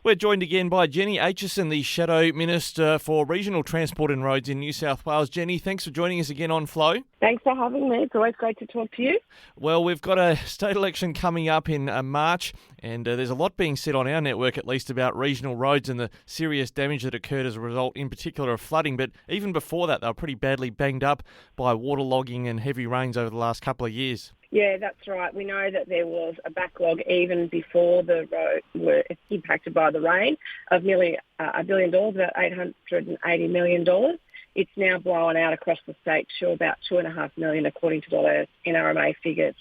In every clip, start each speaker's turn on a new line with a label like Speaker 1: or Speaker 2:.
Speaker 1: We're joined again by Jenny Aitchison, the Shadow Minister for Regional Transport and Roads in New South Wales. Jenny, thanks for joining us again on Flow.
Speaker 2: Thanks for having me. It's always great to talk to you.
Speaker 1: Well, we've got a state election coming up in March, and there's a lot being said on our network, at least, about regional roads and the serious damage that occurred as a result, in particular, of flooding. But even before that, they were pretty badly banged up by waterlogging and heavy rains over the last couple of years.
Speaker 2: Yeah, that's right. We know that there was a backlog even before the roads were impacted by the rain of nearly $1 billion, about $880 million. It's now blown out across the state to about $2.5 million, according to the latest NRMA figures.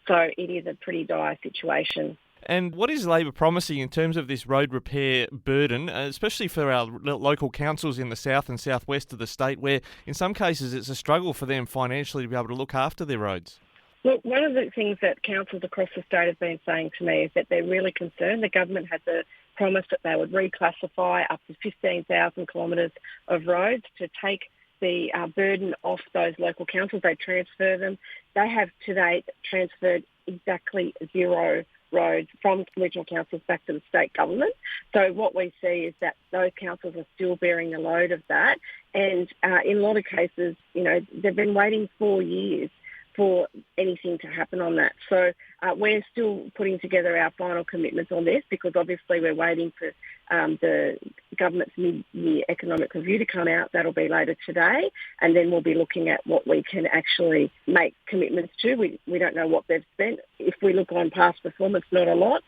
Speaker 2: So it is a pretty dire situation.
Speaker 1: And what is Labor promising in terms of this road repair burden, especially for our local councils in the south and southwest of the state, where in some cases it's a struggle for them financially to be able to look after their roads?
Speaker 2: Look, one of the things that councils across the state have been saying to me is that they're really concerned. The government had the promise that they would reclassify up to 15,000 kilometres of roads to take the burden off those local councils. They transfer them. They have to date transferred exactly zero roads from regional councils back to the state government. So what we see is that those councils are still bearing the load of that. And in a lot of cases, they've been waiting 4 years for anything to happen on that. So we're still putting together our final commitments on this, because obviously we're waiting for the government's mid-year economic review to come out. That'll be later today, and then we'll be looking at what we can actually make commitments to. We don't know what they've spent. If we look on past performance, not a lot,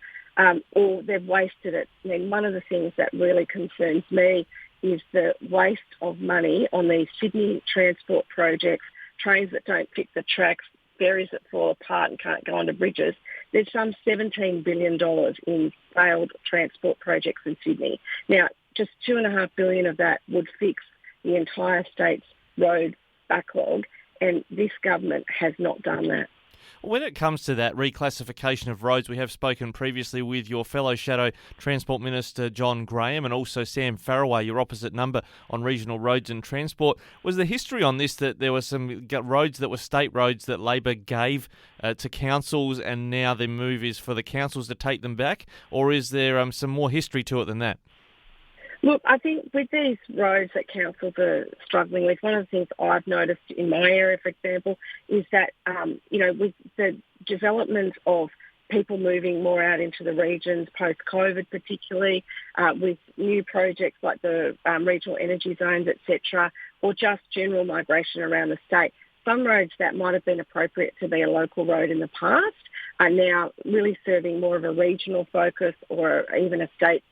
Speaker 2: or they've wasted it. I mean, one of the things that really concerns me is the waste of money on these Sydney transport projects, trains that don't fit the tracks, ferries that fall apart and can't go onto bridges. There's some $17 billion in failed transport projects in Sydney. Now, just $2.5 billion of that would fix the entire state's road backlog, and this government has not done that.
Speaker 1: When it comes to that reclassification of roads, we have spoken previously with your fellow Shadow Transport Minister, John Graham, and also Sam Farraway, your opposite number on regional roads and transport. Was the history on this that there were some roads that were state roads that Labor gave to councils, and now the move is for the councils to take them back? Or is there some more history to it than that?
Speaker 2: Look, I think with these roads that councils are struggling with, one of the things I've noticed in my area, for example, is that, with the development of people moving more out into the regions post-COVID, particularly with new projects like the regional energy zones, etc., or just general migration around the state, some roads that might have been appropriate to be a local road in the past are now really serving more of a regional focus or even a state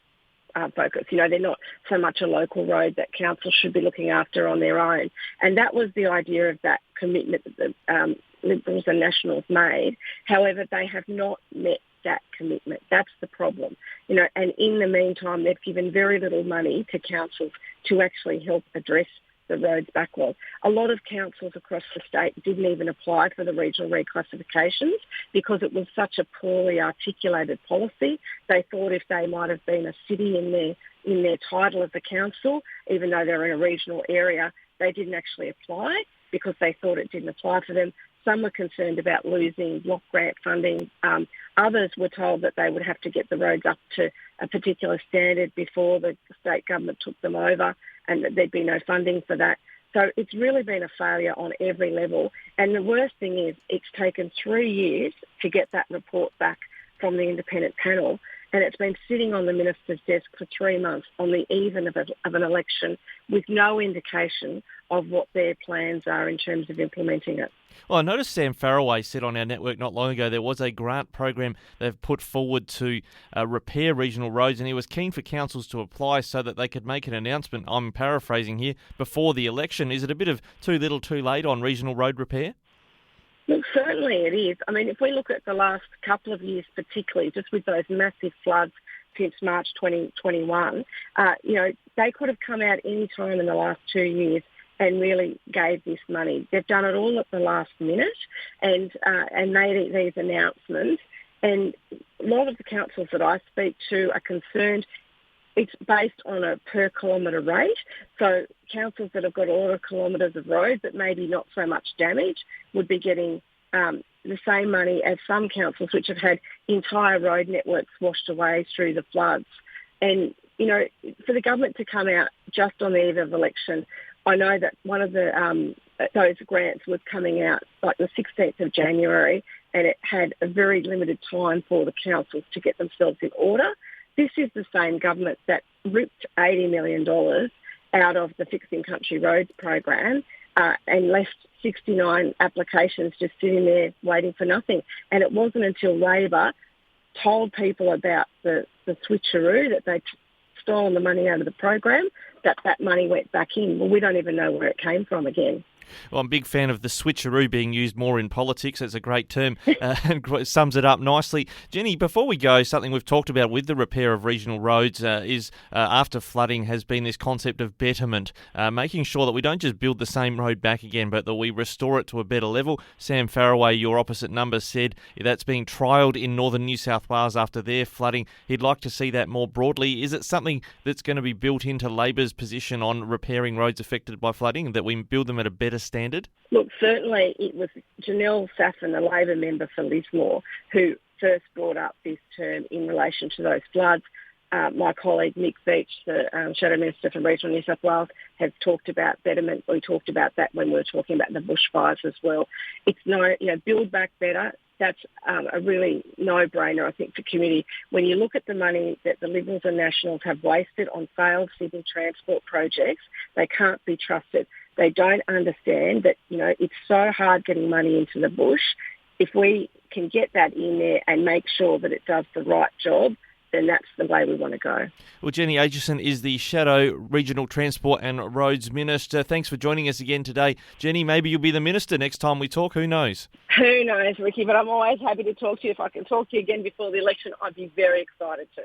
Speaker 2: focus. They're not so much a local road that council should be looking after on their own. And that was the idea of that commitment that the Liberals and Nationals made. However, they have not met that commitment. That's the problem. And in the meantime, they've given very little money to councils to actually help address the roads backlog. A lot of councils across the state didn't even apply for the regional reclassifications because it was such a poorly articulated policy. They thought if they might have been a city in their title of the council, even though they're in a regional area, they didn't actually apply because they thought it didn't apply for them. Some were concerned about losing block grant funding. Others were told that they would have to get the roads up to a particular standard before the state government took them over, and that there'd be no funding for that. So it's really been a failure on every level. And the worst thing is it's taken 3 years to get that report back from the independent panel, and it's been sitting on the minister's desk for 3 months on the eve of an election with no indication of what their plans are in terms of implementing it.
Speaker 1: Well, I noticed Sam Farraway said on our network not long ago there was a grant program they've put forward to repair regional roads, and he was keen for councils to apply so that they could make an announcement, I'm paraphrasing here, before the election. Is it a bit of too little too late on regional road repair?
Speaker 2: Look, certainly it is. I mean, if we look at the last couple of years particularly, just with those massive floods since March 2021, they could have come out any time in the last 2 years and really gave this money. They've done it all at the last minute and made these announcements. And a lot of the councils that I speak to are concerned it's based on a per kilometre rate. So councils that have got a lot of kilometres of road but maybe not so much damage would be getting the same money as some councils which have had entire road networks washed away through the floods. And, for the government to come out just on the eve of election, I know that one of those grants was coming out like the 16th of January, and it had a very limited time for the councils to get themselves in order. This is the same government that ripped $80 million out of the Fixing Country Roads program and left 69 applications just sitting there waiting for nothing. And it wasn't until Labor told people about the switcheroo, that they'd stolen the money out of the program, that money went back in. Well, we don't even know where it came from again.
Speaker 1: Well, I'm a big fan of the switcheroo being used more in politics. It's a great term and sums it up nicely. Jenny, before we go, something we've talked about with the repair of regional roads is after flooding has been this concept of betterment, making sure that we don't just build the same road back again, but that we restore it to a better level. Sam Farraway, your opposite number, said that's being trialled in northern New South Wales after their flooding. He'd like to see that more broadly. Is it something that's going to be built into Labor's position on repairing roads affected by flooding, that we build them at a better standard?
Speaker 2: Look, certainly it was Janelle Saffin, the Labor member for Lismore, who first brought up this term in relation to those floods. My colleague Nick Beach, the Shadow Minister for Regional New South Wales, has talked about betterment. We talked about that when we were talking about the bushfires as well. It's build back better. That's a really no-brainer, I think, for community. When you look at the money that the Liberals and Nationals have wasted on failed civil transport projects, they can't be trusted. They don't understand that, it's so hard getting money into the bush. If we can get that in there and make sure that it does the right job, then that's the way we want to go.
Speaker 1: Well, Jenny Aitchison is the Shadow Regional Transport and Roads Minister. Thanks for joining us again today. Jenny, maybe you'll be the Minister next time we talk. Who knows?
Speaker 2: Who knows, Ricky, but I'm always happy to talk to you. If I can talk to you again before the election, I'd be very excited to.